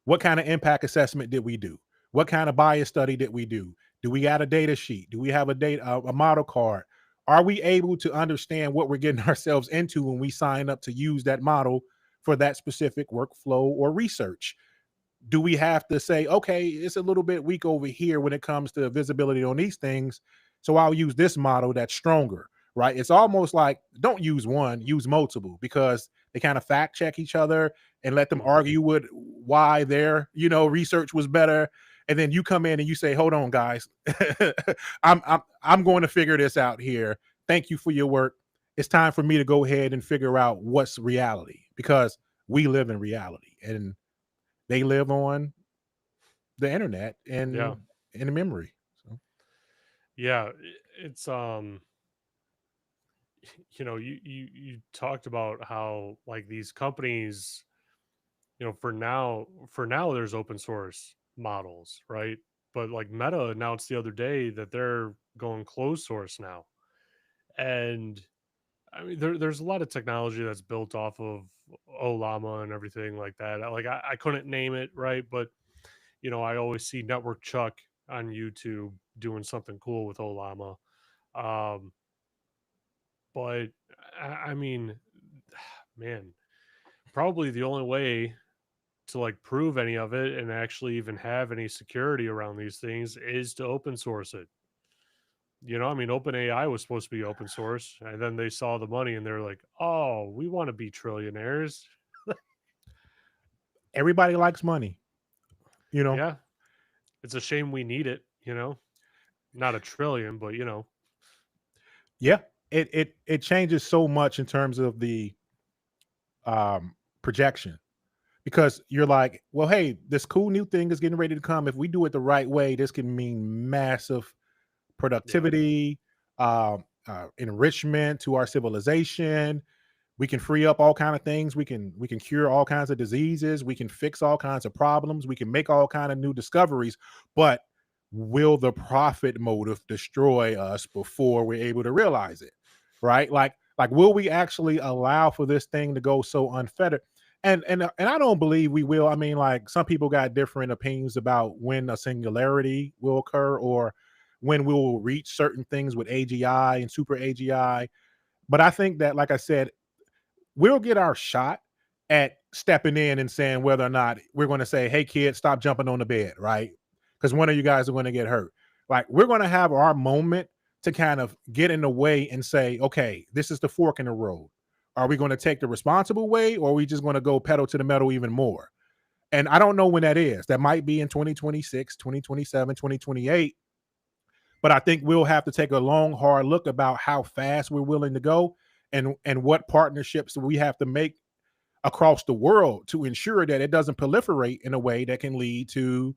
What kind of impact assessment did we do? What kind of bias study did we do? Do we got a data sheet? Do we have a model card? Are we able to understand what we're getting ourselves into when we sign up to use that model for that specific workflow or research? Do we have to say, okay, it's a little bit weak over here when it comes to visibility on these things, so I'll use this model that's stronger, right? It's almost like don't use one, use multiple, because they kind of fact check each other and let them Mhm. argue with why their research was better. And then you come in and you say, hold on guys, I'm going to figure this out here. Thank you for your work. It's time for me to go ahead and figure out what's reality, because we live in reality and they live on the internet Yeah. and in memory. So Yeah. It's you talked about how like these companies, for now there's open source models, right? But like Meta announced the other day that they're going closed source now. And I mean there's a lot of technology that's built off of Olama and everything like that. Like I couldn't name it, right? But I always see Network Chuck on YouTube doing something cool with Olama. Um, but I mean, man, probably the only way to like prove any of it and actually even have any security around these things is to open source it. I mean, OpenAI was supposed to be open source, and then they saw the money and they're like, "Oh, we want to be trillionaires." everybody likes money, you know. Yeah, it's a shame we need it. Not a trillion, but Yeah, it changes so much in terms of the projection, because you're like, well, hey, this cool new thing is getting ready to come. If we do it the right way, this can mean massive yeah, productivity, enrichment to our civilization. We can free up all kind of things. We can cure all kinds of diseases. We can fix all kinds of problems. We can make all kind of new discoveries. But will the profit motive destroy us before we're able to realize it? Right? Like will we actually allow for this thing to go so unfettered? And I don't believe we will. I mean, like some people got different opinions about when a singularity will occur or when we will reach certain things with AGI and super AGI. But I think that, like I said, we'll get our shot at stepping in and saying whether or not we're going to say, hey, kids, stop jumping on the bed, right? Because one of you guys are going to get hurt. Like, we're going to have our moment to kind of get in the way and say, okay, this is the fork in the road. Are we going to take the responsible way, or are we just going to go pedal to the metal even more? And I don't know when that is. That might be in 2026, 2027, 2028. But I think we'll have to take a long, hard look about how fast we're willing to go and what partnerships we have to make across the world to ensure that it doesn't proliferate in a way that can lead to,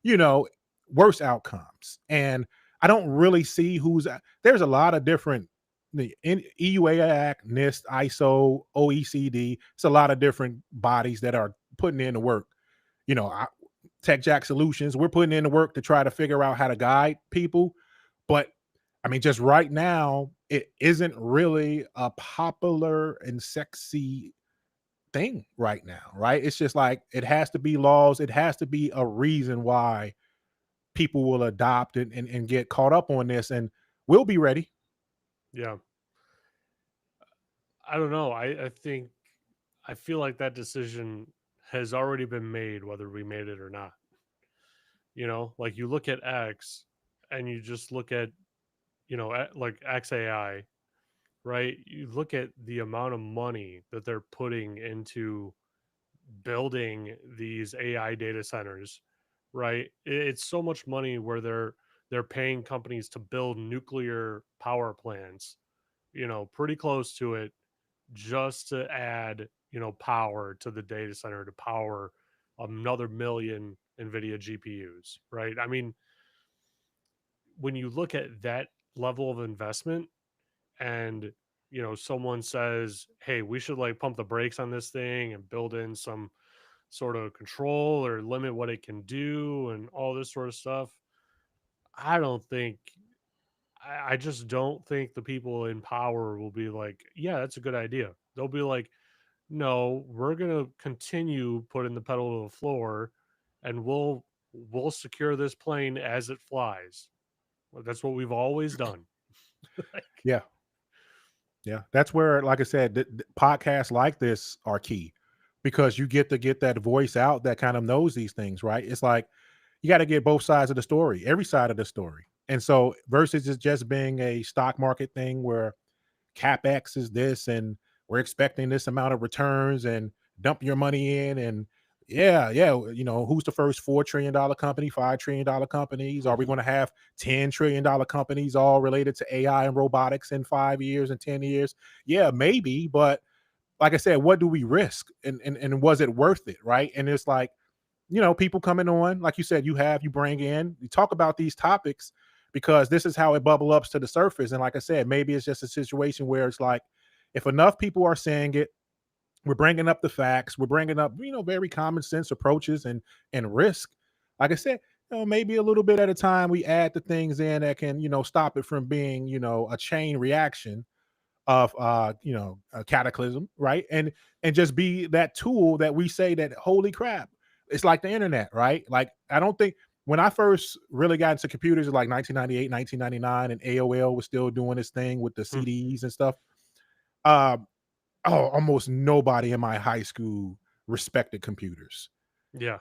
you know, worse outcomes. And I don't really see there's a lot of different the EUA Act, NIST, ISO, OECD. It's a lot of different bodies that are putting in the work. You know, Tech Jack Solutions, we're putting in the work to try to figure out how to guide people. But I mean, just right now, it isn't really a popular and sexy thing right now, right? It's just like it has to be laws, it has to be a reason why people will adopt it and get caught up on this, and we'll be ready. Yeah. I don't know. I think I feel like that decision has already been made, whether we made it or not. You know, like you look at X and you just look at, like XAI, right? You look at the amount of money that they're putting into building these AI data centers, right? It's so much money where they're paying companies to build nuclear power plants, pretty close to it, just to add, power to the data center to power another million NVIDIA GPUs, right? I mean, when you look at that level of investment and someone says, hey, we should like pump the brakes on this thing and build in some sort of control or limit what it can do and all this sort of stuff. I don't think I just don't think the people in power will be like, yeah, that's a good idea. They'll be like, no, we're gonna continue putting the pedal to the floor and we'll secure this plane as it flies. Well, that's what we've always done. Like, Yeah, yeah. That's where, like I said, podcasts like this are key because you get to get that voice out that kind of knows these things, right? It's like you got to get both sides of the story, every side of the story. And so versus it just being a stock market thing where capex is this and we're expecting this amount of returns and dump your money in and yeah, who's the first $4 trillion company, $5 trillion companies? Are we mhm, going to have $10 trillion companies all related to AI and robotics in 5 years and 10 years? Yeah, maybe, but like I said, what do we risk, and was it worth it, right? And it's like, people coming on, like you said, you bring in, you talk about these topics because this is how it bubble ups to the surface. And like I said, maybe it's just a situation where it's like, if enough people are saying it, we're bringing up the facts, we're bringing up, very common sense approaches and risk. Like I said, maybe a little bit at a time, we add the things in that can, stop it from being, a chain reaction of a cataclysm, right? And just be that tool that we say that, holy crap, it's like the internet, right? Like, I don't think when I first really got into computers in like 1998, 1999, and AOL was still doing this thing with the hmm, CDs and stuff. um oh, almost nobody in my high school respected computers. yeah,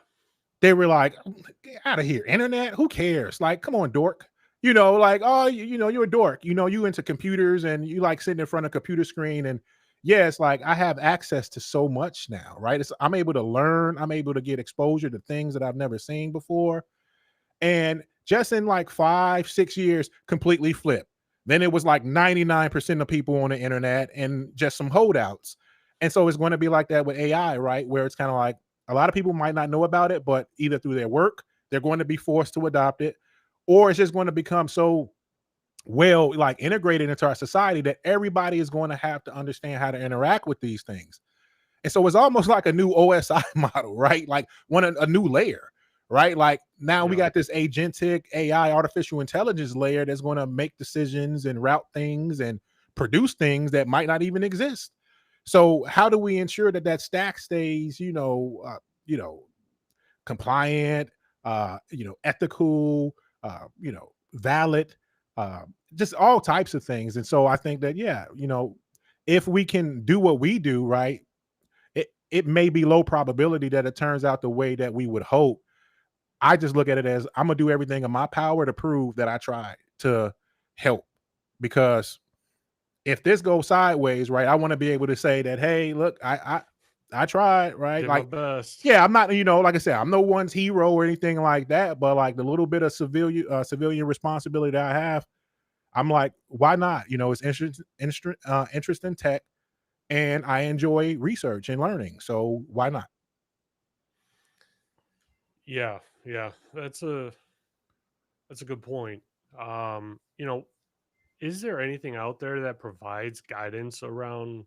They were like, "Get out of here, internet, who cares? Like, come on, dork." Like, "Oh, you're a dork. You into computers and you like sitting in front of a computer screen." And yeah, it's like I have access to so much now, right? I'm able to learn, I'm able to get exposure to things that I've never seen before. And just in like 5, 6 years, completely flipped. Then it was like 99% of people on the internet and just some holdouts. And so it's going to be like that with AI, right? Where it's kind of like a lot of people might not know about it, but either through their work, they're going to be forced to adopt it, or it's just going to become so well like integrated into our society that everybody is going to have to understand how to interact with these things. And so it's almost like a new OSI model, right? Like a new layer, right? Like now we yeah. got this agentic AI artificial intelligence layer that's going to make decisions and route things and produce things that might not even exist. So how do we ensure that that stack stays, compliant, ethical, valid, uh, just all types of things. And so I think that, yeah, if we can do what we do, right, it may be low probability that it turns out the way that we would hope. I just look at it as I'm gonna do everything in my power to prove that I tried to help. Because if this goes sideways, right, I want to be able to say that, hey, look, I tried, right? Did my Like, best. yeah, I'm not, like I said, I'm no one's hero or anything like that, but like the little bit of civilian responsibility that I have, I'm like, why not? It's interest in tech, and I enjoy research and learning. So why not? Yeah, yeah, that's a good point. You know, is there anything out there that provides guidance around,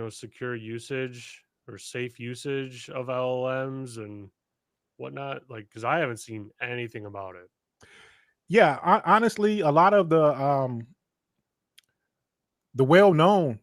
secure usage or safe usage of LLMs and whatnot? Like, because I haven't seen anything about it. Yeah, honestly, a lot of the well-known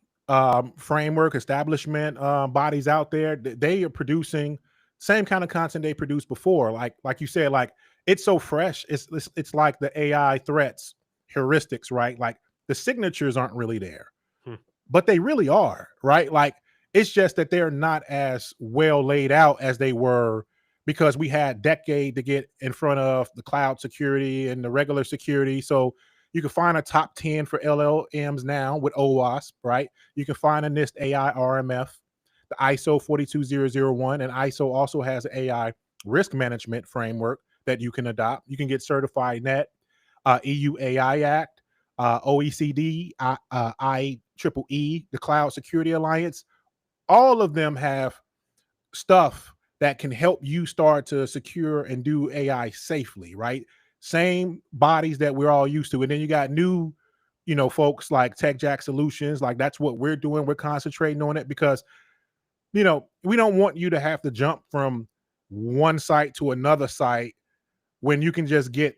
framework establishment bodies out there, they are producing same kind of content they produced before. Like you said, like it's so fresh. It's like the AI threats heuristics, right? Like the signatures aren't really there, Hmm. but they really are, right? Like it's just that they're not as well laid out as they were because we had decade to get in front of the cloud security and the regular security. So you can find a top 10 for LLMs now with OWASP, right? You can find a NIST AI RMF, the ISO 42001, and ISO also has an AI risk management framework that you can adopt. You can get certified net, EU AI Act, OECD, IEEE, the Cloud Security Alliance. All of them have stuff that can help you start to secure and do AI safely, right? Same bodies that we're all used to. And then you got new, folks like Tech Jack Solutions. Like that's what we're doing. We're concentrating on it because, we don't want you to have to jump from one site to another site when you can just get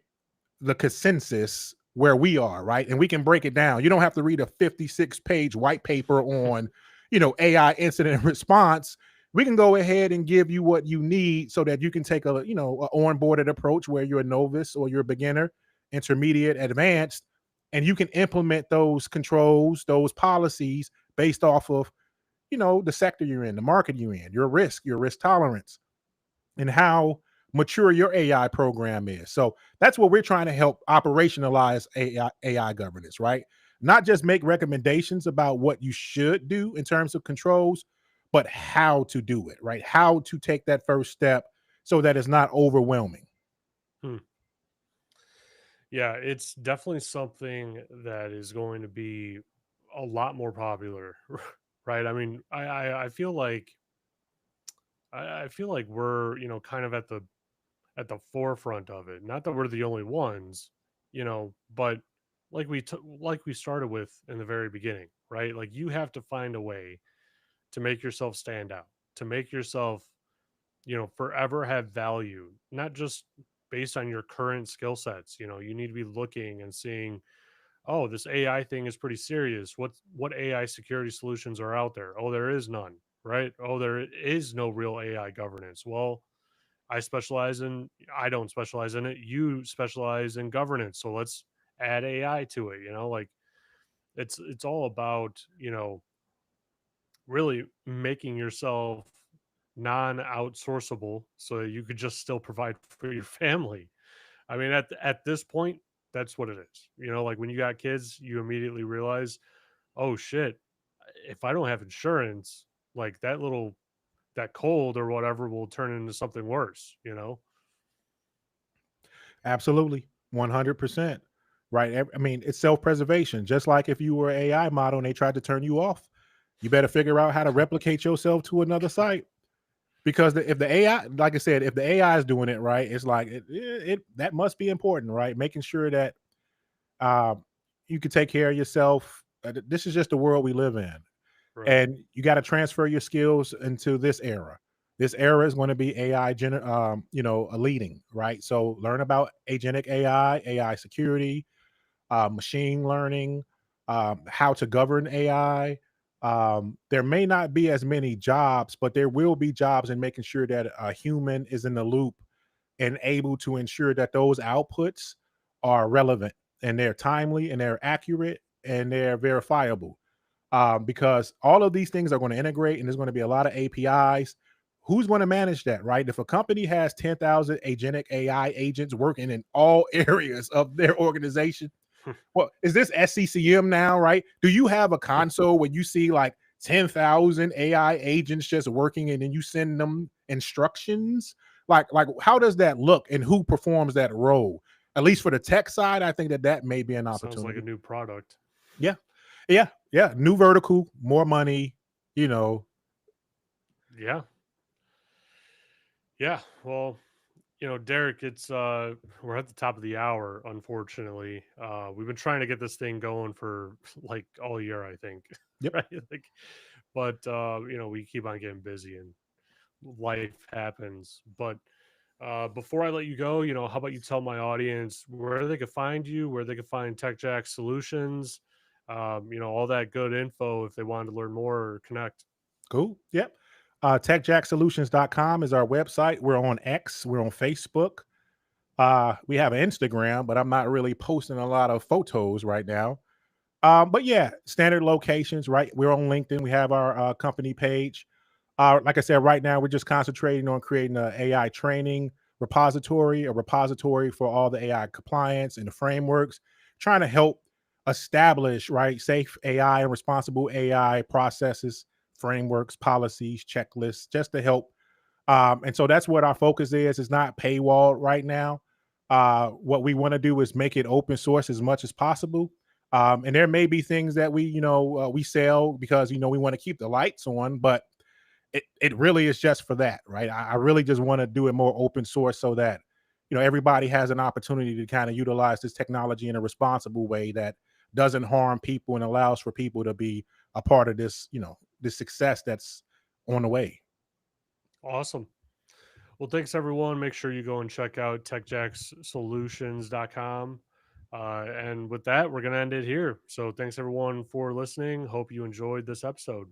the consensus where we are, right? And we can break it down. You don't have to read a 56-page white paper on, AI incident response. We can go ahead and give you what you need so that you can take a onboarded approach where you're a novice or you're a beginner, intermediate, advanced, and you can implement those controls, those policies based off of, the sector you're in, the market you're in, your risk tolerance, and how mature your AI program is. So that's what we're trying to help operationalize AI governance, right? Not just make recommendations about what you should do in terms of controls, but how to do it, right? How to take that first step so that it's not overwhelming. Hmm. Yeah, it's definitely something that is going to be a lot more popular, right? I mean, I feel like I feel like we're, kind of at the forefront of it. Not that we're the only ones, but like we started with in the very beginning, right? Like you have to find a way to make yourself stand out, to make yourself, forever have value, not just based on your current skill sets. You need to be looking and seeing, oh, this AI thing is pretty serious. What AI security solutions are out there? Oh, there is none, right? Oh, there is no real AI governance. Well, I don't specialize in it. You specialize in governance. So let's add AI to it, like it's all about, really making yourself non-outsourceable so that you could just still provide for your family. I mean, at this point, that's what it is. Like when you got kids, you immediately realize, oh shit, if I don't have insurance, like that cold or whatever will turn into something worse. Absolutely. 100%. Right. I mean, it's self preservation. Just like if you were an AI model and they tried to turn you off, you better figure out how to replicate yourself to another site. Because if the AI, like I said, if the AI is doing it right, it's like it that must be important, right? Making sure that uh, you can take care of yourself. This is just the world we live in, Right. and you got to transfer your skills into this era. This era is going to be AI, a leading, right? So learn about agentic AI, AI security, machine learning, how to govern AI. There may not be as many jobs, but there will be jobs in making sure that a human is in the loop and able to ensure that those outputs are relevant and they're timely and they're accurate and they're verifiable. Because all of these things are going to integrate and there's going to be a lot of APIs. Who's going to manage that, right? If a company has 10,000 agentic AI agents working in all areas of their organization, well, is this SCCM now, right? Do you have a console where you see like 10,000 AI agents just working and then you send them instructions? Like how does that look and who performs that role? At least for the tech side, I think that may be an Sounds like a opportunity. new product. Yeah. Yeah. Yeah. New vertical, more money, you know. Yeah. Yeah. Well, Derek, it's we're at the top of the hour, unfortunately. We've been trying to get this thing going for like all year, I think. Yep. Right? Like, but we keep on getting busy and life happens. But before I let you go, how about you tell my audience where they could find you, where they could find Tech Jack Solutions, all that good info if they wanted to learn more or connect. Cool. Yep. TechJackSolutions.com is our website. We're on X. We're on Facebook. We have an Instagram, but I'm not really posting a lot of photos right now. But yeah, standard locations, right? We're on LinkedIn. We have our company page. Like I said, right now we're just concentrating on creating an AI training repository, a repository for all the AI compliance and the frameworks, trying to help establish right safe AI and responsible AI processes, frameworks, policies, checklists, just to help. And so that's what our focus is. It's not paywall right now. What we want to do is make it open source as much as possible. And there may be things that we sell because we want to keep the lights on, but it really is just for that, right? I really just want to do it more open source so that everybody has an opportunity to kind of utilize this technology in a responsible way that doesn't harm people and allows for people to be a part of this success that's on the way. Awesome. Well, thanks everyone. Make sure you go and check out techjacksolutions.com. And with that, we're going to end it here. So thanks everyone for listening. Hope you enjoyed this episode.